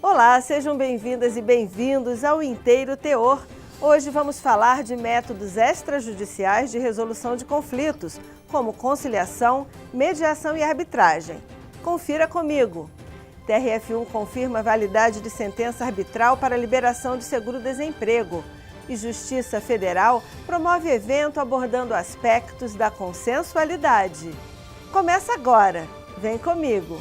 Olá, sejam bem-vindas e bem-vindos ao Inteiro Teor. Hoje vamos falar de métodos extrajudiciais de resolução de conflitos, como conciliação, mediação e arbitragem. Confira comigo. TRF1 confirma a validade de sentença arbitral para liberação de seguro-desemprego. E Justiça Federal promove evento abordando aspectos da consensualidade. Começa agora. Vem comigo.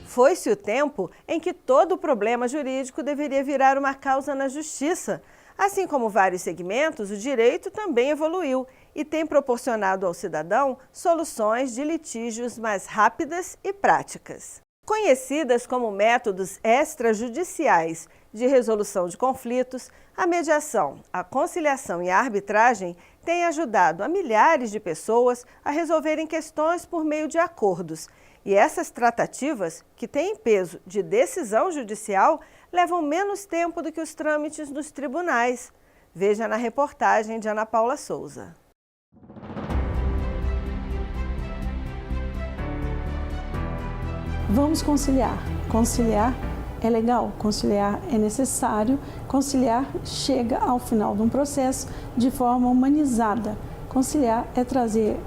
Foi-se o tempo em que todo problema jurídico deveria virar uma causa na justiça. Assim como vários segmentos, o direito também evoluiu e tem proporcionado ao cidadão soluções de litígios mais rápidas e práticas. Conhecidas como métodos extrajudiciais de resolução de conflitos, a mediação, a conciliação e a arbitragem têm ajudado a milhares de pessoas a resolverem questões por meio de acordos. E essas tratativas, que têm peso de decisão judicial, levam menos tempo do que os trâmites nos tribunais. Veja na reportagem de Ana Paula Souza. Vamos conciliar. Conciliar é legal, conciliar é necessário, conciliar chega ao final de um processo de forma humanizada. Conciliar é trazer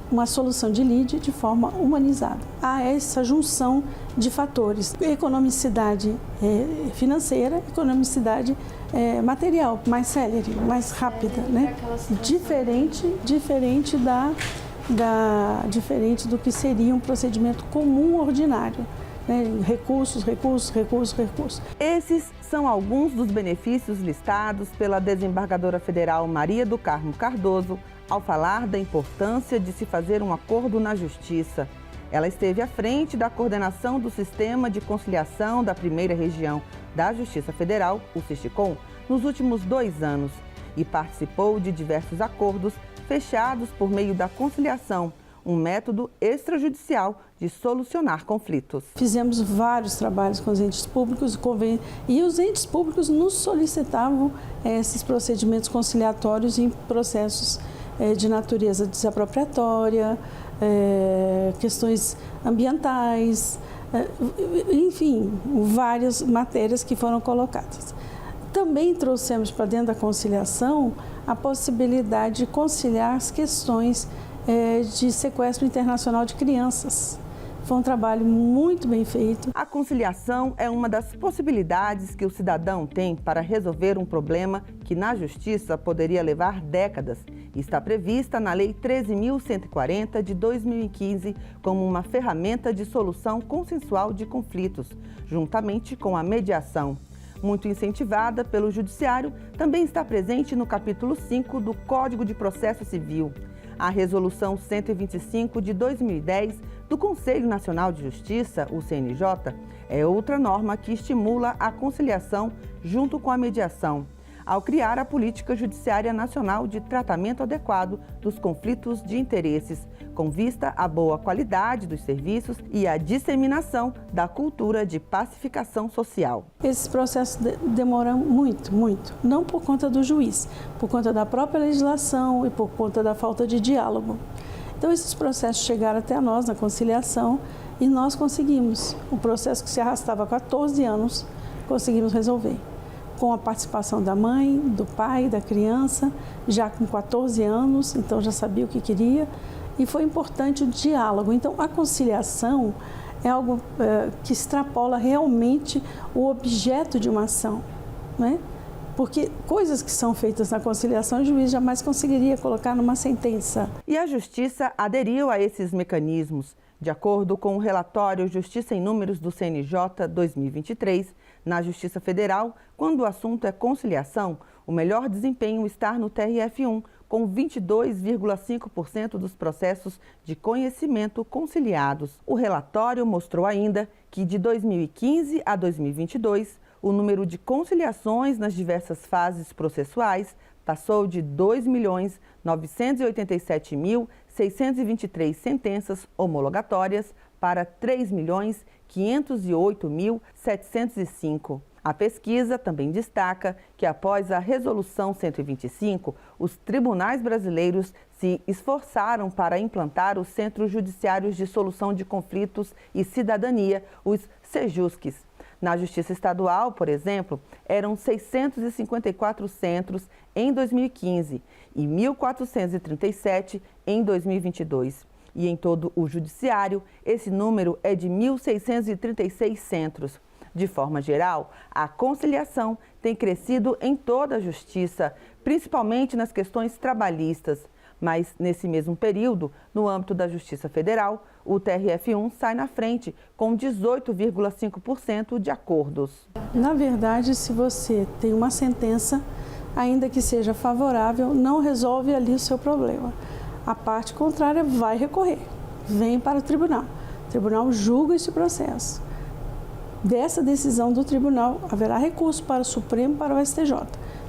uma solução de lide de forma humanizada. Há essa junção de fatores, economicidade financeira, economicidade material, mais célere, mais rápida, né? Diferente do que seria um procedimento comum ordinário, né? Recursos. Esses são alguns dos benefícios listados pela desembargadora federal Maria do Carmo Cardoso ao falar da importância de se fazer um acordo na Justiça. Ela esteve à frente da coordenação do Sistema de Conciliação da Primeira Região da Justiça Federal, o SISTICOM, nos últimos 2 anos e participou de diversos acordos fechados por meio da conciliação, um método extrajudicial de solucionar conflitos. Fizemos vários trabalhos com os entes públicos e os entes públicos nos solicitavam esses procedimentos conciliatórios em processos de natureza desapropriatória, questões ambientais, enfim, várias matérias que foram colocadas. Também trouxemos para dentro da conciliação a possibilidade de conciliar as questões de sequestro internacional de crianças. Foi um trabalho muito bem feito. A conciliação é uma das possibilidades que o cidadão tem para resolver um problema que na Justiça poderia levar décadas. Está prevista na Lei 13.140 de 2015 como uma ferramenta de solução consensual de conflitos, juntamente com a mediação. Muito incentivada pelo Judiciário, também está presente no capítulo 5 do Código de Processo Civil. A Resolução 125 de 2010 do Conselho Nacional de Justiça, o CNJ, é outra norma que estimula a conciliação junto com a mediação, ao criar a Política Judiciária Nacional de Tratamento Adequado dos Conflitos de Interesses, com vista à boa qualidade dos serviços e à disseminação da cultura de pacificação social. Esses processos demoram muito, não por conta do juiz, por conta da própria legislação e por conta da falta de diálogo. Então, esses processos chegaram até nós na conciliação e nós conseguimos. O processo que se arrastava há 14 anos, conseguimos resolver. Com a participação da mãe, do pai, da criança, já com 14 anos, então já sabia o que queria. E foi importante o diálogo. Então, a conciliação é algo que extrapola realmente o objeto de uma ação, né? Porque coisas que são feitas na conciliação, o juiz jamais conseguiria colocar numa sentença. E a Justiça aderiu a esses mecanismos. De acordo com o relatório Justiça em Números do CNJ 2023, na Justiça Federal, quando o assunto é conciliação, o melhor desempenho está no TRF1, com 22,5% dos processos de conhecimento conciliados. O relatório mostrou ainda que de 2015 a 2022, o número de conciliações nas diversas fases processuais passou de 2.987.000 623 sentenças homologatórias para 3.508.705. A pesquisa também destaca que, após a Resolução 125, os tribunais brasileiros se esforçaram para implantar os Centros Judiciários de Solução de Conflitos e Cidadania, os CEJUSCs. Na Justiça Estadual, por exemplo, eram 654 centros em 2015 e 1.437 em 2022. E em todo o Judiciário, esse número é de 1.636 centros. De forma geral, a conciliação tem crescido em toda a Justiça, principalmente nas questões trabalhistas. Mas, nesse mesmo período, no âmbito da Justiça Federal, o TRF1 sai na frente, com 18,5% de acordos. Na verdade, se você tem uma sentença, ainda que seja favorável, não resolve ali o seu problema. A parte contrária vai recorrer, vem para o tribunal. O tribunal julga esse processo. Dessa decisão do tribunal, haverá recurso para o Supremo e para o STJ.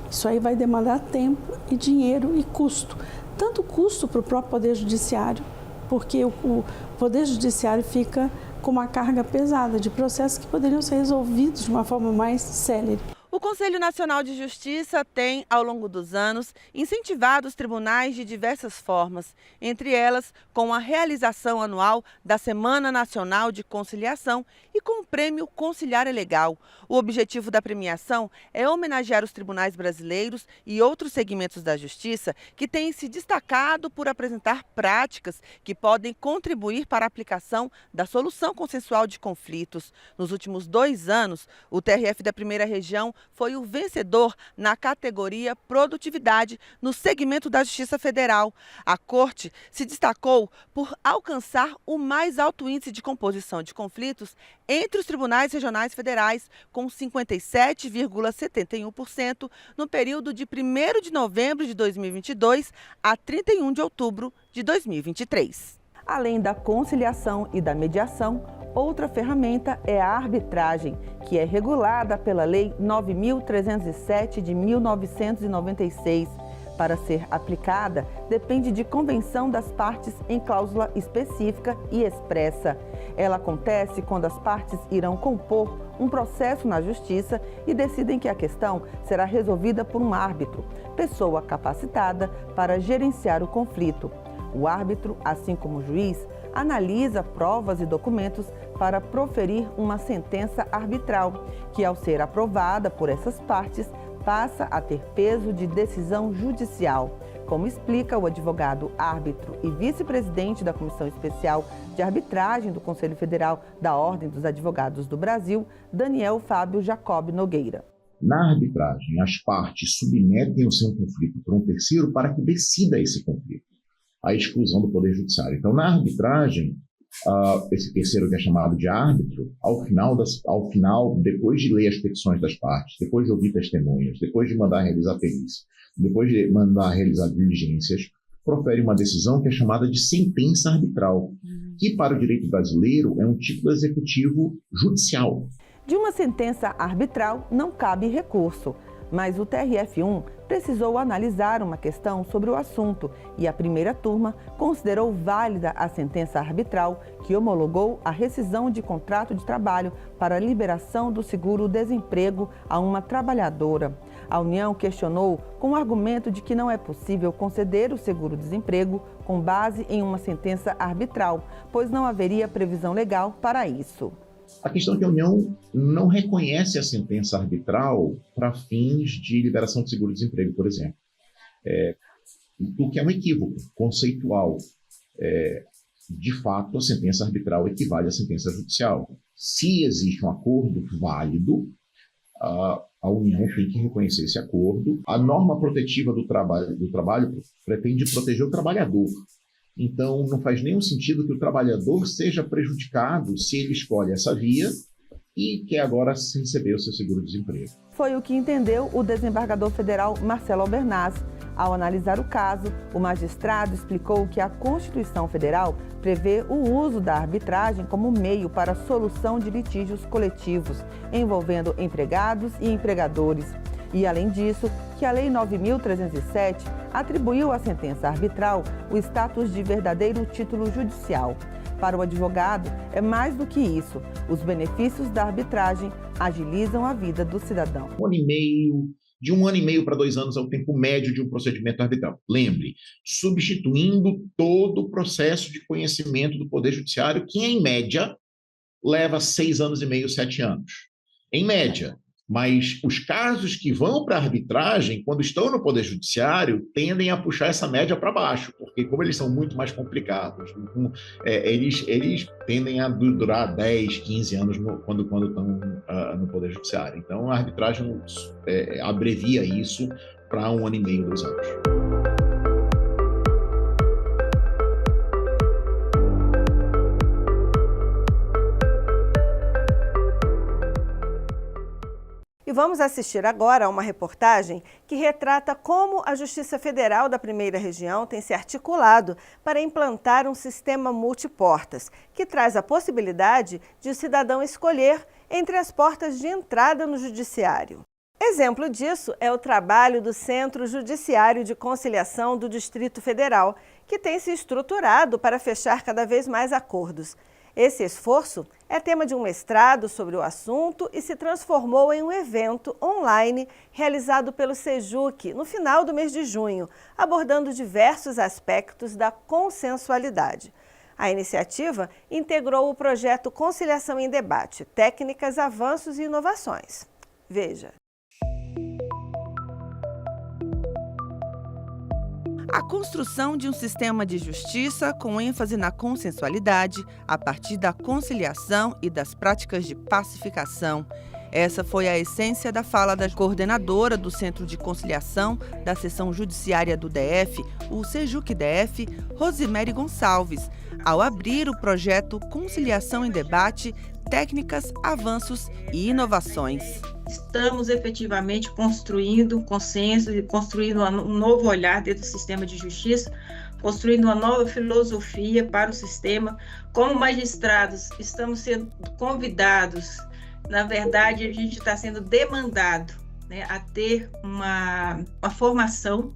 Isso aí vai demandar tempo e dinheiro e custo. Tanto custo para o próprio Poder Judiciário, porque o Poder Judiciário fica com uma carga pesada de processos que poderiam ser resolvidos de uma forma mais célere. O Conselho Nacional de Justiça tem, ao longo dos anos, incentivado os tribunais de diversas formas, entre elas com a realização anual da Semana Nacional de Conciliação e com o Prêmio Conciliar é Legal. O objetivo da premiação é homenagear os tribunais brasileiros e outros segmentos da justiça que têm se destacado por apresentar práticas que podem contribuir para a aplicação da solução consensual de conflitos. Nos últimos 2 anos, o TRF da Primeira Região foi o vencedor na categoria Produtividade no segmento da Justiça Federal. A Corte se destacou por alcançar o mais alto índice de composição de conflitos entre os tribunais regionais federais, com 57,71% no período de 1º de novembro de 2022 a 31 de outubro de 2023. Além da conciliação e da mediação, outra ferramenta é a arbitragem, que é regulada pela Lei 9.307 de 1996. Para ser aplicada, depende de convenção das partes em cláusula específica e expressa. Ela acontece quando as partes irão compor um processo na Justiça e decidem que a questão será resolvida por um árbitro, pessoa capacitada para gerenciar o conflito. O árbitro, assim como o juiz, analisa provas e documentos para proferir uma sentença arbitral, que, ao ser aprovada por essas partes, passa a ter peso de decisão judicial, como explica o advogado árbitro e vice-presidente da Comissão Especial de Arbitragem do Conselho Federal da Ordem dos Advogados do Brasil, Daniel Fábio Jacob Nogueira. Na arbitragem, as partes submetem o seu conflito para um terceiro para que decida esse conflito, a exclusão do Poder Judiciário. Então, na arbitragem, esse terceiro, que é chamado de árbitro, ao final, depois de ler as petições das partes, depois de ouvir testemunhas, depois de mandar realizar perícia, depois de mandar realizar diligências, profere uma decisão que é chamada de sentença arbitral, que para o direito brasileiro é um título executivo judicial. De uma sentença arbitral não cabe recurso, mas o TRF1 precisou analisar uma questão sobre o assunto e a primeira turma considerou válida a sentença arbitral que homologou a rescisão de contrato de trabalho para a liberação do seguro-desemprego a uma trabalhadora. A União questionou com o argumento de que não é possível conceder o seguro-desemprego com base em uma sentença arbitral, pois não haveria previsão legal para isso. A questão é que a União não reconhece a sentença arbitral para fins de liberação de seguro-desemprego, por exemplo. O que é um equívoco conceitual. De fato, a sentença arbitral equivale à sentença judicial. Se existe um acordo válido, a União tem que reconhecer esse acordo. A norma protetiva do trabalho pretende proteger o trabalhador. Então, não faz nenhum sentido que o trabalhador seja prejudicado se ele escolhe essa via e quer agora receber o seu seguro-desemprego. Foi o que entendeu o desembargador federal Marcelo Albernaz. Ao analisar o caso, o magistrado explicou que a Constituição Federal prevê o uso da arbitragem como meio para a solução de litígios coletivos, envolvendo empregados e empregadores. E, além disso, que a Lei 9.307 atribuiu à sentença arbitral o status de verdadeiro título judicial. Para o advogado, é mais do que isso. Os benefícios da arbitragem agilizam a vida do cidadão. De 1 ano e meio para 2 anos é o tempo médio de um procedimento arbitral. Lembre, substituindo todo o processo de conhecimento do Poder Judiciário, que em média leva 6 anos e meio, 7 anos. Em média. Mas os casos que vão para a arbitragem, quando estão no Poder Judiciário, tendem a puxar essa média para baixo, porque como eles são muito mais complicados, eles tendem a durar 10, 15 anos quando estão no Poder Judiciário. Então, a arbitragem abrevia isso para 1 ano e meio, 2 anos. E vamos assistir agora a uma reportagem que retrata como a Justiça Federal da Primeira Região tem se articulado para implantar um sistema multiportas, que traz a possibilidade de o cidadão escolher entre as portas de entrada no Judiciário. Exemplo disso é o trabalho do Centro Judiciário de Conciliação do Distrito Federal, que tem se estruturado para fechar cada vez mais acordos. Esse esforço é tema de um mestrado sobre o assunto e se transformou em um evento online realizado pelo SEJUC no final do mês de junho, abordando diversos aspectos da consensualidade. A iniciativa integrou o projeto Conciliação em Debate, Técnicas, Avanços e Inovações. Veja. A construção de um sistema de justiça com ênfase na consensualidade, a partir da conciliação e das práticas de pacificação. Essa foi a essência da fala da coordenadora do Centro de Conciliação da Seção Judiciária do DF, o SEJUC-DF, Rosemary Gonçalves, ao abrir o projeto Conciliação em Debate, Técnicas, Avanços e Inovações. Estamos efetivamente construindo consenso e construindo um novo olhar dentro do sistema de justiça, construindo uma nova filosofia para o sistema. Como magistrados, estamos sendo convidados, na verdade, a gente está sendo demandado, né, a ter uma formação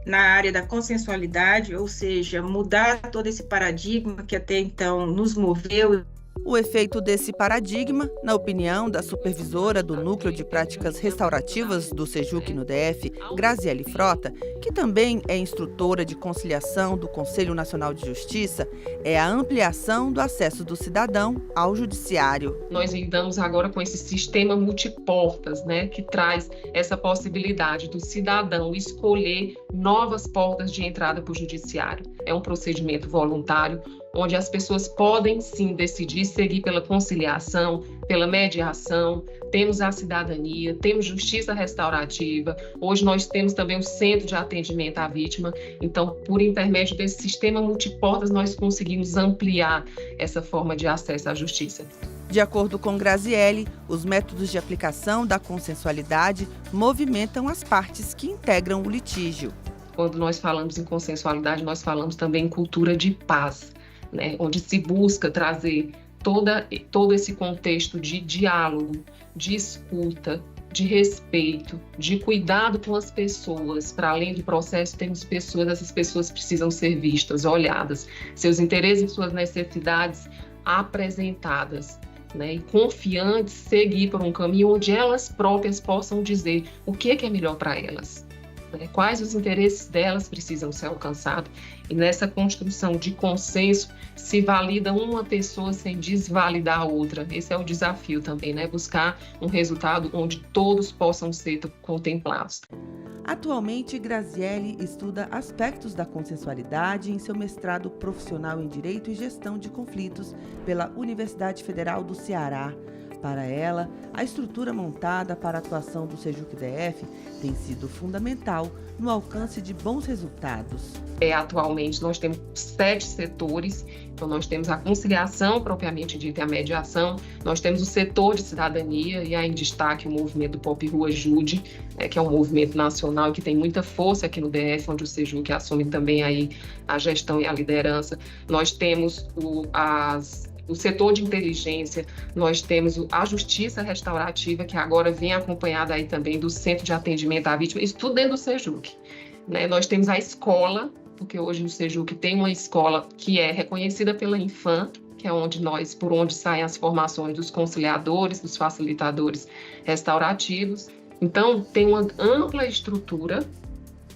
na área da consensualidade, ou seja, mudar todo esse paradigma que até então nos moveu. O efeito desse paradigma, na opinião da supervisora do Núcleo de Práticas Restaurativas do SEJUC no DF, Graziele Frota, que também é instrutora de conciliação do Conselho Nacional de Justiça, é a ampliação do acesso do cidadão ao judiciário. Nós lidamos agora com esse sistema multiportas, né, que traz essa possibilidade do cidadão escolher novas portas de entrada para o judiciário. É um procedimento voluntário, onde as pessoas podem sim decidir seguir pela conciliação, pela mediação, temos a cidadania, temos justiça restaurativa, hoje nós temos também o Centro de Atendimento à Vítima, então por intermédio desse sistema multiportas nós conseguimos ampliar essa forma de acesso à justiça. De acordo com Graziele, os métodos de aplicação da consensualidade movimentam as partes que integram o litígio. Quando nós falamos em consensualidade, nós falamos também em cultura de paz, né, onde se busca trazer todo esse contexto de diálogo, de escuta, de respeito, de cuidado com as pessoas. Para além do processo, temos pessoas, essas pessoas precisam ser vistas, olhadas, seus interesses e suas necessidades apresentadas, né, e confiantes seguir por um caminho onde elas próprias possam dizer o que é melhor para elas. Quais os interesses delas precisam ser alcançados. E nessa construção de consenso se valida uma pessoa sem desvalidar a outra. Esse é o desafio também, né? Buscar um resultado onde todos possam ser contemplados. Atualmente, Graziele estuda aspectos da consensualidade em seu mestrado profissional em Direito e Gestão de Conflitos pela Universidade Federal do Ceará. Para ela, a estrutura montada para a atuação do SEJUC-DF tem sido fundamental no alcance de bons resultados. Atualmente, nós temos 7 setores. Então, nós temos a conciliação, propriamente dita, e a mediação. Nós temos o setor de cidadania, e aí em destaque o movimento Pop Rua Jude, que é um movimento nacional que tem muita força aqui no DF, onde o SEJUC assume também aí a gestão e a liderança. Nós temos No setor de inteligência, nós temos a justiça restaurativa, que agora vem acompanhada aí também do Centro de Atendimento à Vítima, isso tudo dentro do SEJUC, né? Nós temos a escola, porque hoje no SEJUC tem uma escola que é reconhecida pela Infam, que é por onde saem as formações dos conciliadores, dos facilitadores restaurativos. Então, tem uma ampla estrutura,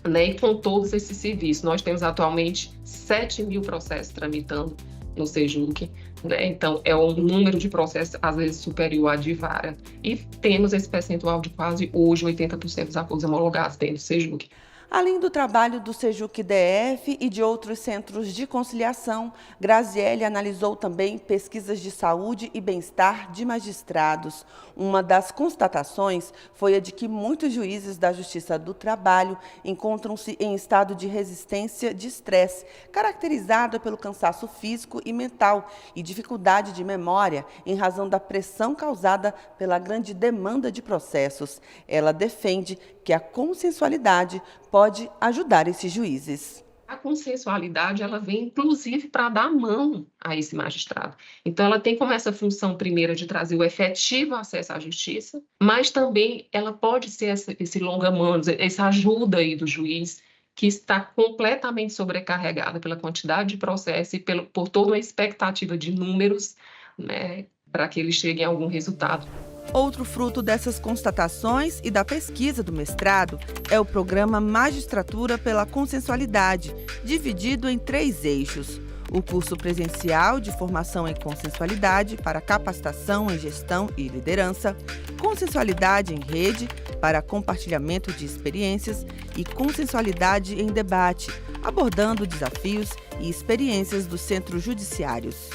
né, e com todos esses serviços. Nós temos atualmente 7.000 processos tramitando no SEJUC, né? Então, é um número de processos, às vezes, superior à de vara. E temos esse percentual de quase, hoje, 80% dos acordos homologados dentro do SEJUC. Além do trabalho do SEJUC DF e de outros centros de conciliação, Graziele analisou também pesquisas de saúde e bem-estar de magistrados. Uma das constatações foi a de que muitos juízes da Justiça do Trabalho encontram-se em estado de resistência de estresse, caracterizada pelo cansaço físico e mental e dificuldade de memória em razão da pressão causada pela grande demanda de processos. Ela defende que a consensualidade pode ajudar esses juízes. A consensualidade, ela vem, inclusive, para dar mão a esse magistrado. Então, ela tem como essa função primeira de trazer o efetivo acesso à justiça, mas também ela pode ser esse longa-manos, essa ajuda aí do juiz, que está completamente sobrecarregada pela quantidade de processos e por toda uma expectativa de números, né, para que ele chegue a algum resultado. Outro fruto dessas constatações e da pesquisa do mestrado é o programa Magistratura pela Consensualidade, dividido em 3 eixos. O curso presencial de formação em consensualidade para capacitação em gestão e liderança, consensualidade em rede para compartilhamento de experiências e consensualidade em debate, abordando desafios e experiências dos centros judiciários.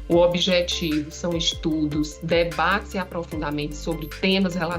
O objetivo são estudos, debates e aprofundamentos sobre temas relacionados